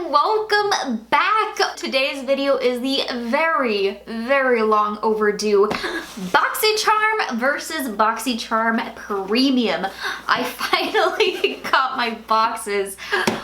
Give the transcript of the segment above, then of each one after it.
welcome back. Today's video is the very long overdue Boxycharm versus Boxycharm Premium. I finally got my boxes.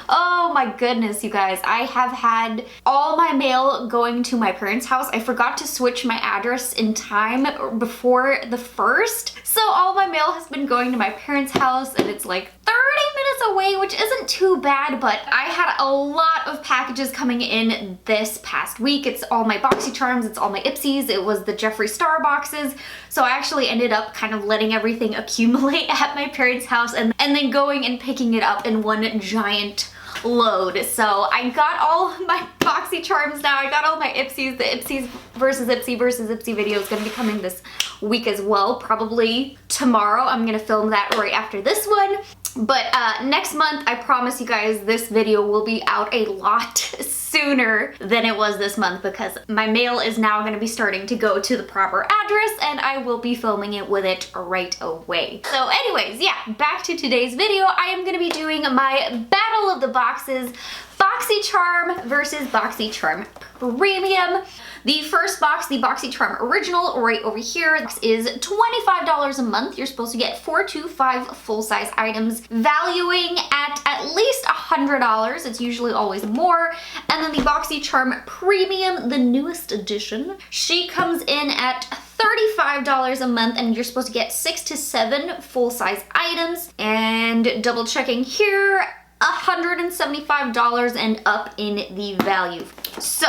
Oh my goodness, you guys. I have had all my mail going to my parents' house. I forgot to switch my address in time before the 1st. So all my mail has been going to my parents' house and it's like 30 minutes away, which isn't too bad, but I had a lot of packages coming in this past week. It's all my Boxycharms, it's all my Ipsies, it was the Jeffree Star boxes. So I actually ended up kind of letting everything accumulate at my parents' house and then going and picking it up in one giant load. So I got all my Boxycharms now. I got all my Ipsies. The Ipsies versus Ipsy video is going to be coming this week as well. Probably tomorrow. I'm going to film that right after this one. But next month, I promise you guys, this video will be out a lot sooner than it was this month because my mail is now going to be starting to go to the proper address and I will be filming it with it right away. So anyways, yeah, back to today's video. I am going to be doing my Battle of the Boxes, Boxycharm versus Boxycharm Premium. The first box, the Boxycharm Original, right over here, is $25 a month. You're supposed to get 4 to 5 full-size items, valuing at least $100. It's usually always more. And then the Boxycharm Premium, the newest edition, she comes in at $35 a month and you're supposed to get 6 to 7 full-size items. And double checking here, $175 and up in the value. So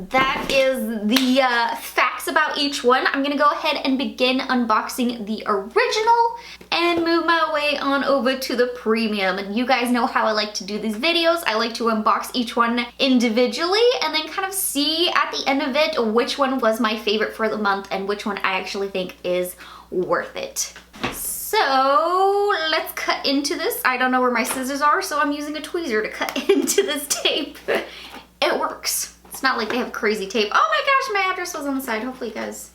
that is the facts about each one. I'm gonna go ahead and begin unboxing the original and move my way on over to the premium. And you guys know how I like to do these videos. I like to unbox each one individually and then kind of see at the end of it which one was my favorite for the month and which one I actually think is worth it. So let's cut into this. I don't know where my scissors are, so I'm using a tweezer to cut into this tape. It works. It's not like they have crazy tape. Oh my gosh, my address was on the side. Hopefully you guys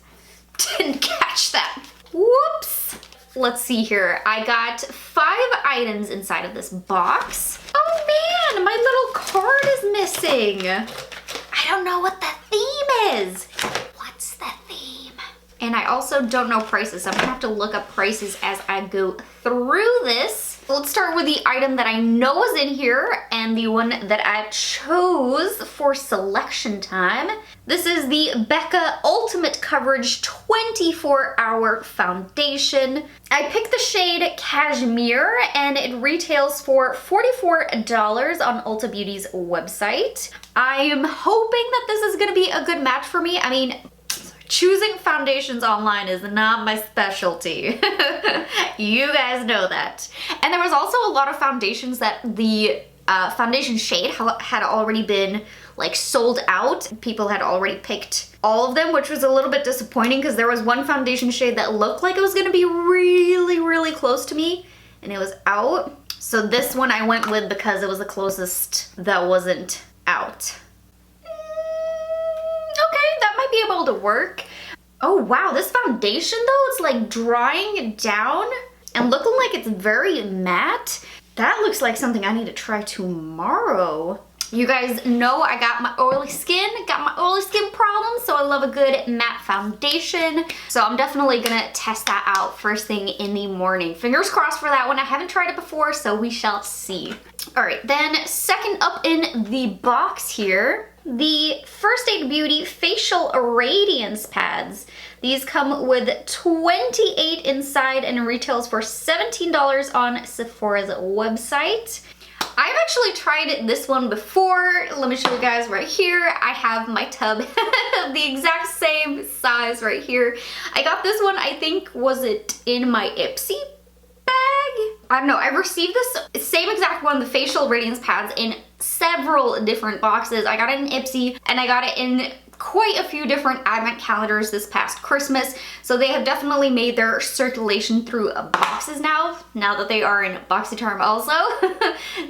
didn't catch that. Whoops. Let's see here. I got 5 items inside of this box. Oh man, my little card is missing. I don't know what the theme is. What's the theme? And I also don't know prices, so I'm gonna have to look up prices as I go through this. Let's start with the item that I know is in here and the one that I chose for selection time. This is the Becca Ultimate Coverage 24-Hour Foundation. I picked the shade Cashmere and it retails for $44 on Ulta Beauty's website. I am hoping that this is gonna be a good match for me. I mean, choosing foundations online is not my specialty. You guys know that. And there was also a lot of foundations that the foundation shade had already been like sold out. People had already picked all of them, which was a little bit disappointing because there was one foundation shade that looked like it was gonna be really close to me and it was out. So this one I went with because it was the closest that wasn't out. Be able to work. Oh wow, this foundation though, it's like drying down and looking like it's very matte. That looks like something I need to try tomorrow. You guys know I got my oily skin problems, so I love a good matte foundation. So I'm definitely gonna test that out first thing in the morning. Fingers crossed for that one. I haven't tried it before, so we shall see. All right, then second up in the box here, the First Aid Beauty Facial Radiance Pads. These come with 28 inside and retails for $17 on Sephora's website. I've actually tried this one before. Let me show you guys right here. I have my tub, the exact same size right here. I got this one, I think, was it in my Ipsy bag? I don't know, I received this same exact one, the Facial Radiance Pads, in several different boxes. I got it in Ipsy and I got it in quite a few different advent calendars this past Christmas. So they have definitely made their circulation through boxes now that they are in Boxycharm also.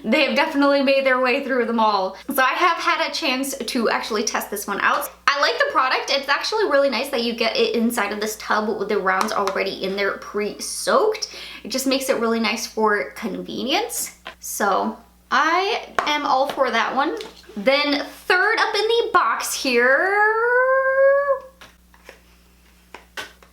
They have definitely made their way through them all. So I have had a chance to actually test this one out. I like the product. It's actually really nice that you get it inside of this tub with the rounds already in there pre-soaked. It just makes it really nice for convenience. So I am all for that one. Then third up in the box here.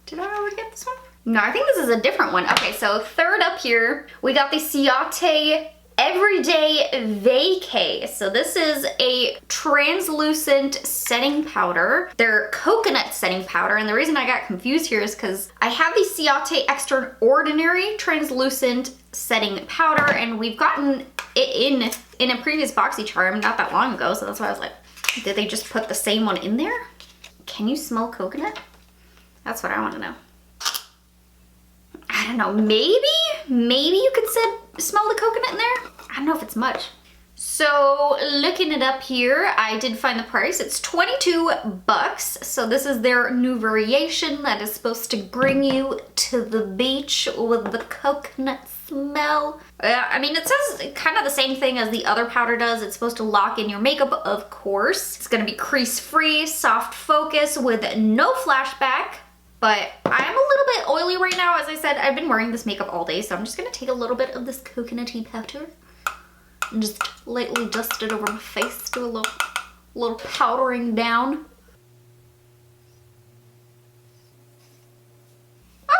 Did I already get this one? No, I think this is a different one. Okay, so third up here, we got the Ciate Everyday Vacay. So this is a translucent setting powder. They're coconut setting powder, and the reason I got confused here is because I have the Ciate Extraordinary Translucent Setting Powder, and we've gotten it in a previous Boxycharm not that long ago, so that's why I was like, did they just put the same one in there? Can you smell coconut? That's what I want to know. I don't know, maybe you could smell the coconut in there? I don't know if it's much. So looking it up here, I did find the price. It's 22 bucks. So this is their new variation that is supposed to bring you to the beach with the coconut smell. I mean, it says kind of the same thing as the other powder does. It's supposed to lock in your makeup, of course. It's gonna be crease-free, soft focus with no flashback. But I'm a little bit oily right now. As I said, I've been wearing this makeup all day, so I'm just gonna take a little bit of this coconutty powder and just lightly dust it over my face, do a little powdering down.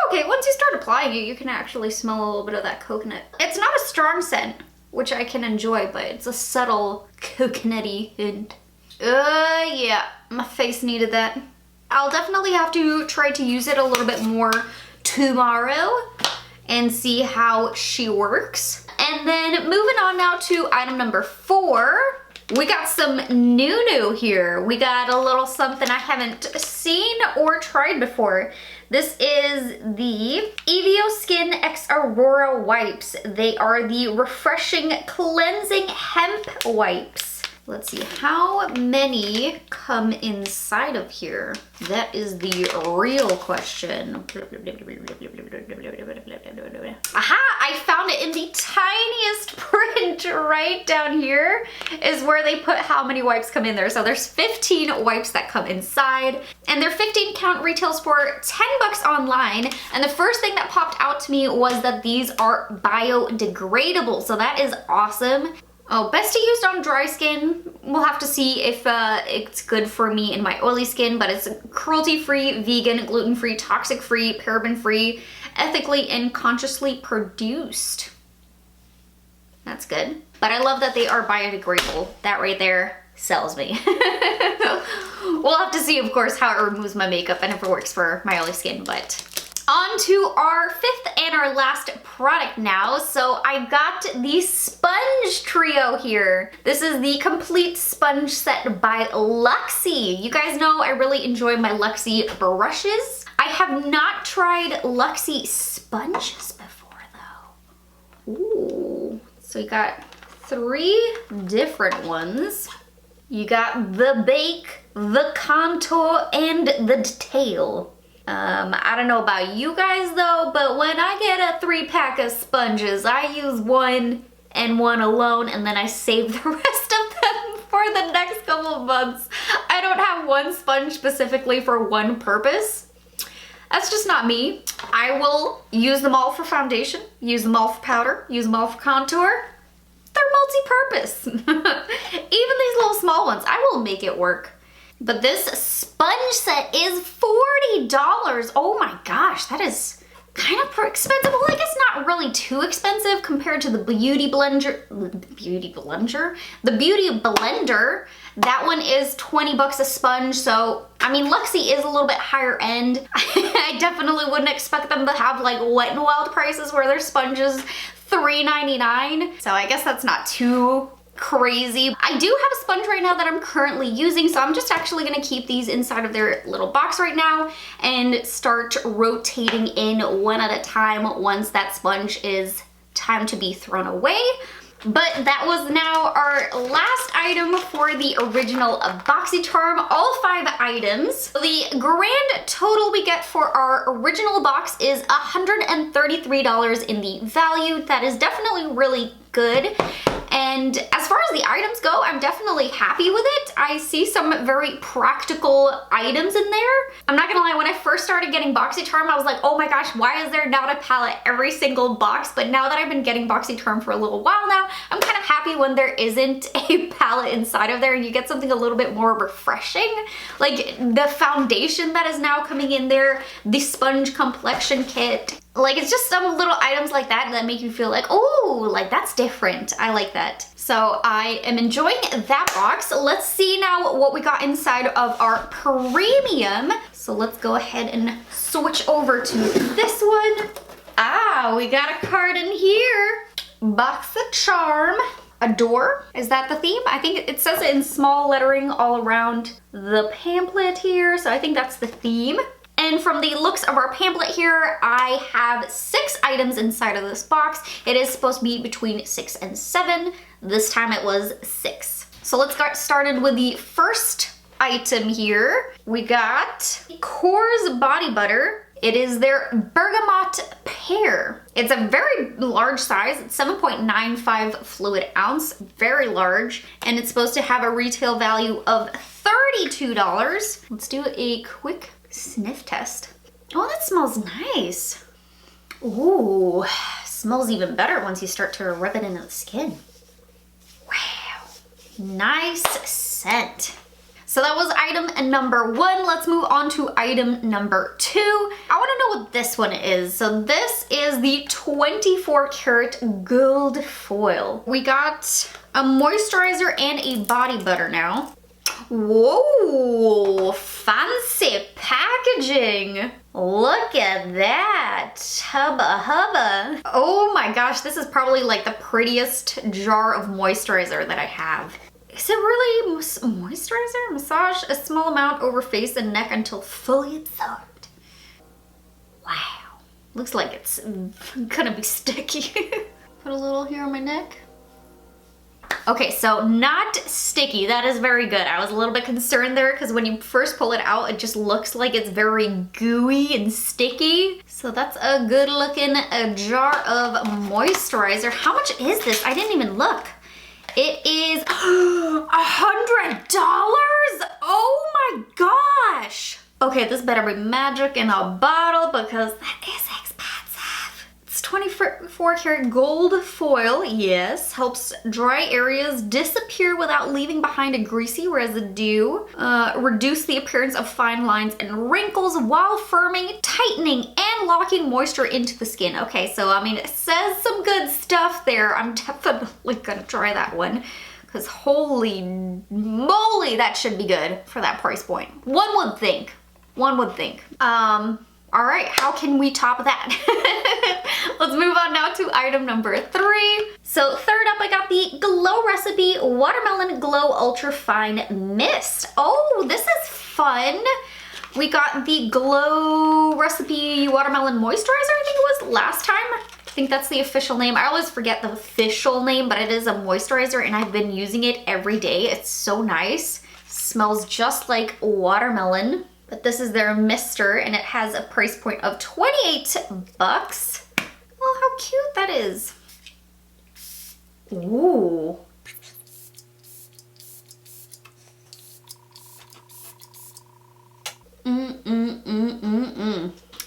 Okay, once you start applying it, you can actually smell a little bit of that coconut. It's not a strong scent, which I can enjoy, but it's a subtle coconutty hint. Yeah, my face needed that. I'll definitely have to try to use it a little bit more tomorrow and see how she works. And then moving on now to item number 4. We got some new here. We got a little something I haven't seen or tried before. This is the Evio Skin X Aurora Wipes. They are the refreshing cleansing hemp wipes. Let's see, how many come inside of here? That is the real question. Aha, I found it in the tiniest print right down here is where they put how many wipes come in there. So there's 15 wipes that come inside, and their 15 count retails for 10 bucks online. And the first thing that popped out to me was that these are biodegradable. So that is awesome. Oh, best to use on dry skin. We'll have to see if it's good for me in my oily skin, but it's cruelty-free, vegan, gluten-free, toxic-free, paraben-free, ethically and consciously produced. That's good. But I love that they are biodegradable. That right there sells me. We'll have to see, of course, how it removes my makeup and if it works for my oily skin, but... On to our 5th and our last product now. So I got the sponge trio here. This is the complete sponge set by Luxie. You guys know I really enjoy my Luxie brushes. I have not tried Luxie sponges before though. Ooh, so you got 3 different ones. You got the bake, the contour, and the detail. I don't know about you guys though, but when I get a 3-pack of sponges, I use one and one alone, and then I save the rest of them for the next couple of months. I don't have one sponge specifically for one purpose. That's just not me. I will use them all for foundation, use them all for powder, use them all for contour. They're multi-purpose. Even these little small ones, I will make it work. But this sponge set is $40. Oh my gosh, that is kind of expensive. Well, I guess not really too expensive compared to the Beauty Blender. The Beauty Blender. That one is 20 bucks a sponge. So, I mean, Luxie is a little bit higher end. I definitely wouldn't expect them to have like Wet n Wild prices where their sponges $3.99. So I guess that's not too crazy. I do have a sponge right now that I'm currently using, so I'm just actually gonna keep these inside of their little box right now and start rotating in one at a time once that sponge is time to be thrown away. But that was now our last item for the original Boxycharm, all 5 items. The grand total we get for our original box is $133 in the value. That is definitely really good. And as far as the items go, I'm definitely happy with it. I see some very practical items in there. I'm not gonna lie, when I first started getting Boxycharm, I was like, oh my gosh, why is there not a palette every single box? But now that I've been getting Boxycharm for a little while now, I'm kind of happy when there isn't a palette inside of there and you get something a little bit more refreshing. Like the foundation that is now coming in there, the sponge complexion kit. Like, it's just some little items like that that make you feel like, oh, like that's different. I like that. So I am enjoying that box. Let's see now what we got inside of our premium. So let's go ahead and switch over to this one. Ah, we got a card in here. Boxycharm. Adore. Is that the theme? I think it says it in small lettering all around the pamphlet here. So I think that's the theme. And from the looks of our pamphlet here, I have 6 items inside of this box. It is supposed to be between 6 and 7. This time it was 6. So let's get started with the first item here. We got Core's Body Butter. It is their Bergamot Pear. It's a very large size. It's 7.95 fluid ounce, very large. And it's supposed to have a retail value of $32. Let's do a quick sniff test. Oh, that smells nice. Ooh, smells even better once you start to rub it into the skin. Wow, nice scent. So that was item number 1. Let's move on to item number 2. I want to know what this one is. So this is the 24 karat gold foil. We got a moisturizer and a body butter now. Whoa, fancy packaging. Look at that, hubba hubba. Oh my gosh, this is probably like the prettiest jar of moisturizer that I have. Is it really moisturizer? Massage a small amount over face and neck until fully absorbed. Wow, looks like it's gonna be sticky. Put a little here on my neck. Okay, so not sticky. That is very good. I was a little bit concerned there because when you first pull it out, it just looks like it's very gooey and sticky. So that's a good looking jar of moisturizer. How much is this? I didn't even look. It is $100. Oh my gosh. Okay, this better be magic in a bottle because that is expensive. It's 24 karat gold foil, yes. Helps dry areas disappear without leaving behind a greasy residue. Reduce the appearance of fine lines and wrinkles while firming, tightening, and locking moisture into the skin. Okay, so I mean, it says some good stuff there. I'm definitely gonna try that one. Because holy moly, that should be good for that price point. One would think. One would think. All right, how can we top that? Let's move on now to item number 3. So third up, I got the Glow Recipe Watermelon Glow Ultra Fine Mist. Oh, this is fun. We got the Glow Recipe Watermelon Moisturizer, I think it was last time. I think that's the official name. I always forget the official name, but it is a moisturizer and I've been using it every day. It's so nice. Smells just like watermelon. But this is their mister and it has a price point of $28. Oh, how cute that is. Ooh.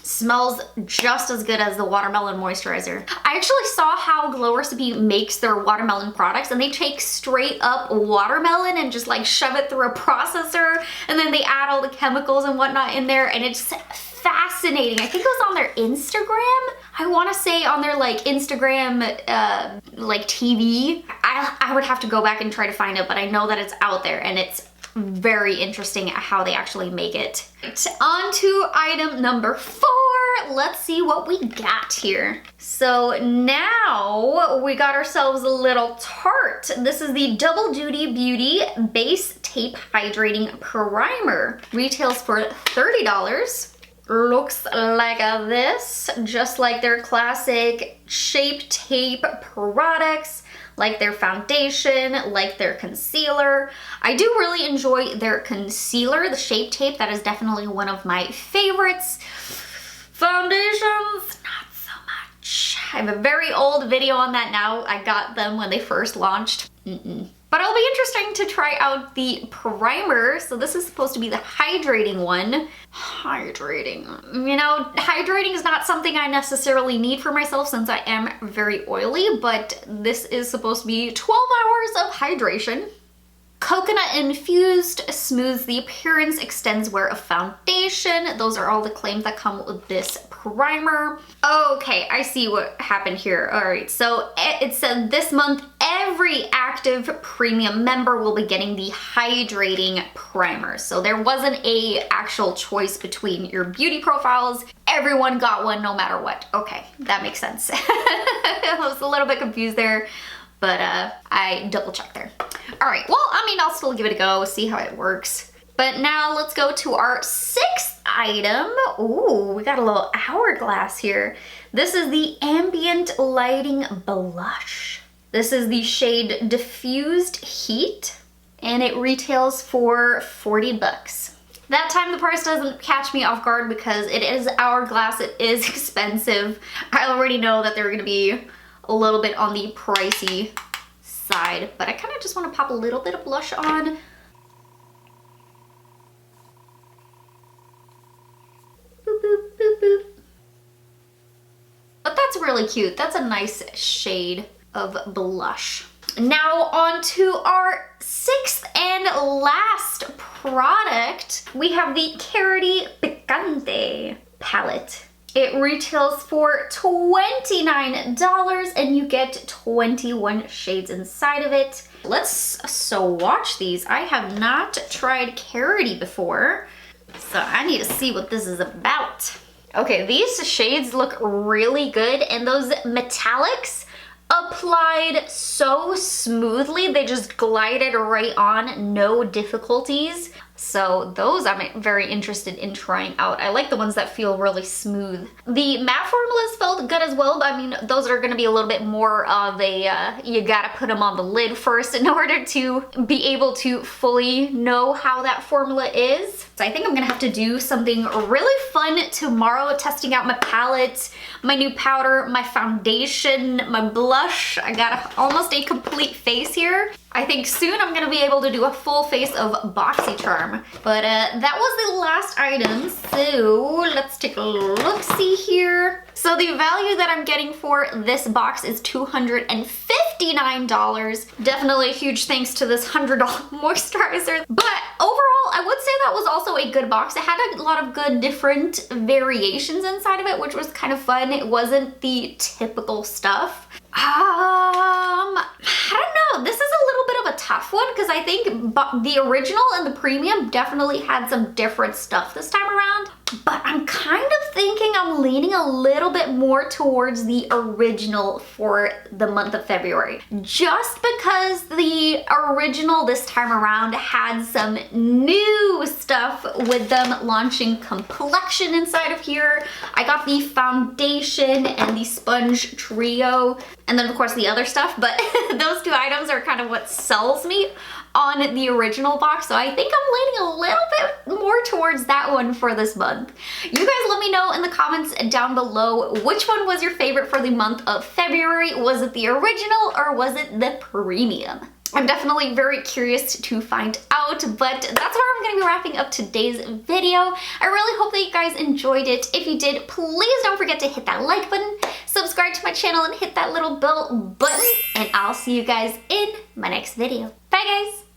Smells just as good as the watermelon moisturizer. I actually saw how Glow Recipe makes their watermelon products and they take straight up watermelon and just like shove it through a processor and then they add all the chemicals and whatnot in there and it's fascinating. I think it was on their Instagram. I want to say on their like Instagram like TV. I would have to go back and try to find it, but I know that it's out there and it's very interesting at how they actually make it. On to item number 4. Let's see what we got here. So now we got ourselves a little tart. This is the Double Duty Beauty Base Tape Hydrating Primer. Retails for $30. Looks like this, just like their classic Shape Tape products, like their foundation, like their concealer. I do really enjoy their concealer, the Shape Tape. That is definitely one of my favorites. Foundations, not so much. I have a very old video on that now. I got them when they first launched. But it'll be interesting to try out the primer. So this is supposed to be the hydrating one. Hydrating. You know, hydrating is not something I necessarily need for myself since I am very oily, but this is supposed to be 12 hours of hydration. Coconut infused, smooths the appearance, extends wear of foundation. Those are all the claims that come with this primer. Okay, I see what happened here. All right, so it said this month every active premium member will be getting the hydrating primer. So there wasn't a actual choice between your beauty profiles. Everyone got one no matter what. Okay, that makes sense. I was a little bit confused there, but I double checked there. All right, well, I mean, I'll still give it a go, see how it works. But now let's go to our 6th item. Ooh, we got a little hourglass here. This is the Ambient Lighting Blush. This is the shade Diffused Heat, and it retails for 40 bucks. That time the price doesn't catch me off guard because it is hourglass, it is expensive. I already know that they're gonna be a little bit on the pricey side, but I kind of just want to pop a little bit of blush on. Boop, boop, boop, boop. But that's really cute. That's a nice shade of blush. Now on to our 6th and last product. We have the Carity Picante palette. It retails for $29 and you get 21 shades inside of it. Let's swatch these. I have not tried Carity before, so I need to see what this is about. Okay, these shades look really good, and those metallics applied so smoothly. They just glided right on, no difficulties. So those I'm very interested in trying out. I like the ones that feel really smooth. The matte formulas felt good as well, but I mean, those are gonna be a little bit more of a, you gotta put them on the lid first in order to be able to fully know how that formula is. So I think I'm gonna have to do something really fun tomorrow, testing out my palette, my new powder, my foundation, my blush. I got almost a complete face here. I think soon I'm gonna be able to do a full face of Boxycharm. But that was the last item, so let's take a look-see here. So the value that I'm getting for this box is $259. Definitely a huge thanks to this $100 moisturizer. But overall, I would say that was also a good box. It had a lot of good different variations inside of it, which was kind of fun. It wasn't the typical stuff. I don't know. This is a little bit of a tough one because I think the original and the premium definitely had some different stuff this time around. But I'm kind of thinking I'm leaning a little bit more towards the original for the month of February. Just because the original this time around had some new stuff with them launching complexion inside of here. I got the foundation and the sponge trio, and then of course the other stuff, but those 2 items are kind of what sells me on the original box, so I think I'm leaning a little bit more towards that one for this month. You guys let me know in the comments down below which one was your favorite for the month of February. Was it the original or was it the premium? I'm definitely very curious to find out, but that's where I'm going to be wrapping up today's video. I really hope that you guys enjoyed it. If you did, please don't forget to hit that like button, subscribe to my channel, and hit that little bell button, and I'll see you guys in my next video. Bye guys!